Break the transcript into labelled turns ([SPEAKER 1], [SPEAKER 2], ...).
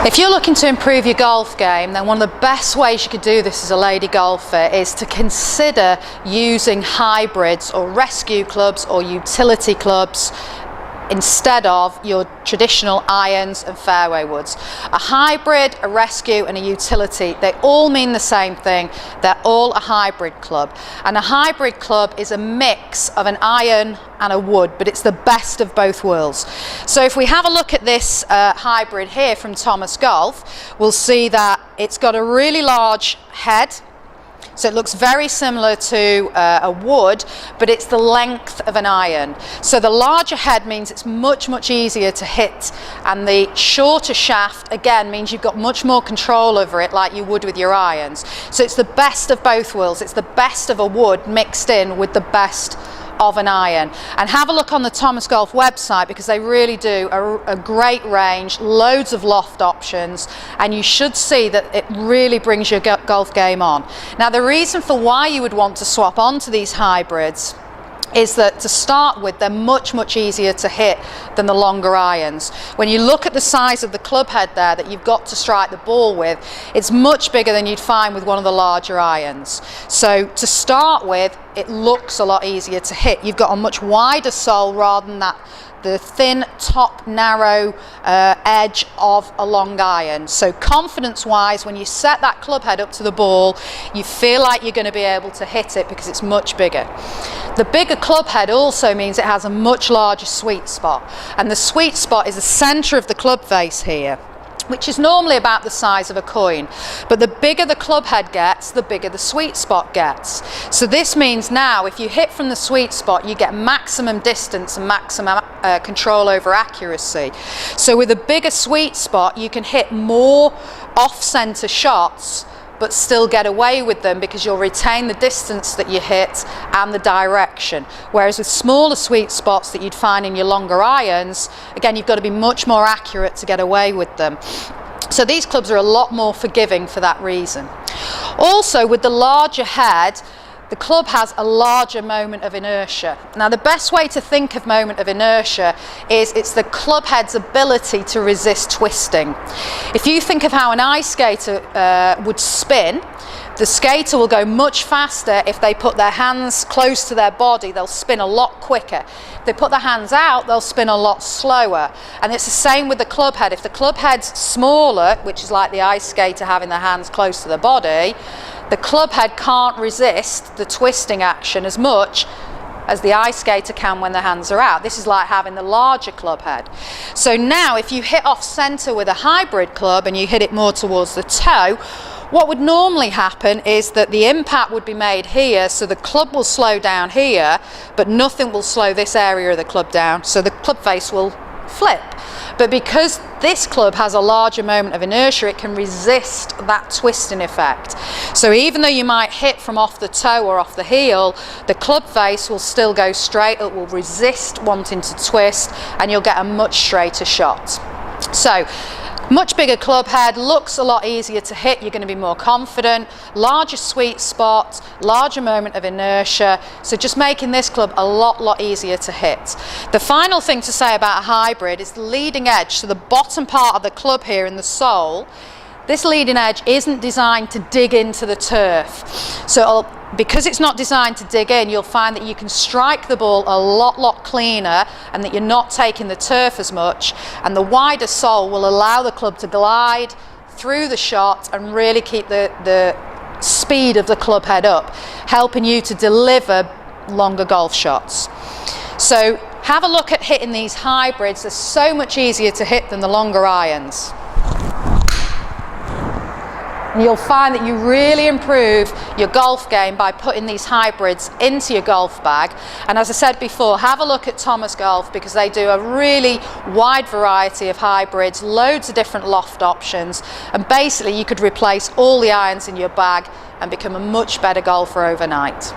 [SPEAKER 1] If you're looking to improve your golf game, then one of the best ways you could do this as a lady golfer is to consider using hybrids or rescue clubs or utility clubs instead of your traditional irons and fairway woods. A hybrid, a rescue and a utility, they all mean the same thing. They're all a hybrid club. And a hybrid club is a mix of an iron and a wood, but it's the best of both worlds. So if we have a look at this hybrid here from Thomas Golf, we'll see that it's got a really large head. So it looks very similar to a wood, but it's the length of an iron. So the larger head means it's much easier to hit, and the shorter shaft again means you've got much more control over it, like you would with your irons. So it's the best of both worlds. It's the best of a wood mixed in with the best of an iron. And have a look on the Thomas Golf website, because they really do a great range, loads of loft options, and you should see that it really brings your golf game on. Now, the reason for why you would want to swap onto these hybrids is that, to start with, they're much easier to hit than the longer irons. When you look at the size of the club head there that you've got to strike the ball with, it's much bigger than you'd find with one of the larger irons. So to start with, it looks a lot easier to hit. You've got a much wider sole rather than the thin top narrow edge of a long iron. So confidence wise, when you set that club head up to the ball, you feel like you're going to be able to hit it because it's much bigger. The bigger club head also means it has a much larger sweet spot, and the sweet spot is the center of the club face here, which is normally about the size of a coin. But the bigger the club head gets, the bigger the sweet spot gets. So this means now if you hit from the sweet spot, you get maximum distance and maximum control over accuracy. So with a bigger sweet spot, you can hit more off-center shots but still get away with them, because you'll retain the distance that you hit and the direction. Whereas with smaller sweet spots that you'd find in your longer irons, again, you've got to be much more accurate to get away with them. So these clubs are a lot more forgiving for that reason. Also, with the larger head, the club has a larger moment of inertia. Now, the best way to think of moment of inertia is it's the club head's ability to resist twisting. If you think of how an ice skater would spin, the skater will go much faster if they put their hands close to their body. They'll spin a lot quicker. If they put their hands out, they'll spin a lot slower. And it's the same with the club head. If the club head's smaller, which is like the ice skater having their hands close to the body, the club head can't resist the twisting action as much as the ice skater can when the hands are out. This is like having the larger club head. So now if you hit off center with a hybrid club and you hit it more towards the toe, what would normally happen is that the impact would be made here, so the club will slow down here, but nothing will slow this area of the club down, so the club face will flip. But because this club has a larger moment of inertia, it can resist that twisting effect. So even though you might hit from off the toe or off the heel, the club face will still go straight. It will resist wanting to twist, and you'll get a much straighter shot. So much bigger club head, looks a lot easier to hit, you're going to be more confident, larger sweet spot, larger moment of inertia, so just making this club a lot easier to hit. The final thing to say about a hybrid is the leading edge, so the bottom part of the club here in the sole. This leading edge isn't designed to dig into the turf. So because it's not designed to dig in, you'll find that you can strike the ball a lot cleaner, and that you're not taking the turf as much. And the wider sole will allow the club to glide through the shot and really keep the speed of the club head up, helping you to deliver longer golf shots. So have a look at hitting these hybrids. They're so much easier to hit than the longer irons. And you'll find that you really improve your golf game by putting these hybrids into your golf bag. And as I said before, have a look at Thomas Golf, because they do a really wide variety of hybrids, loads of different loft options, and basically you could replace all the irons in your bag and become a much better golfer overnight.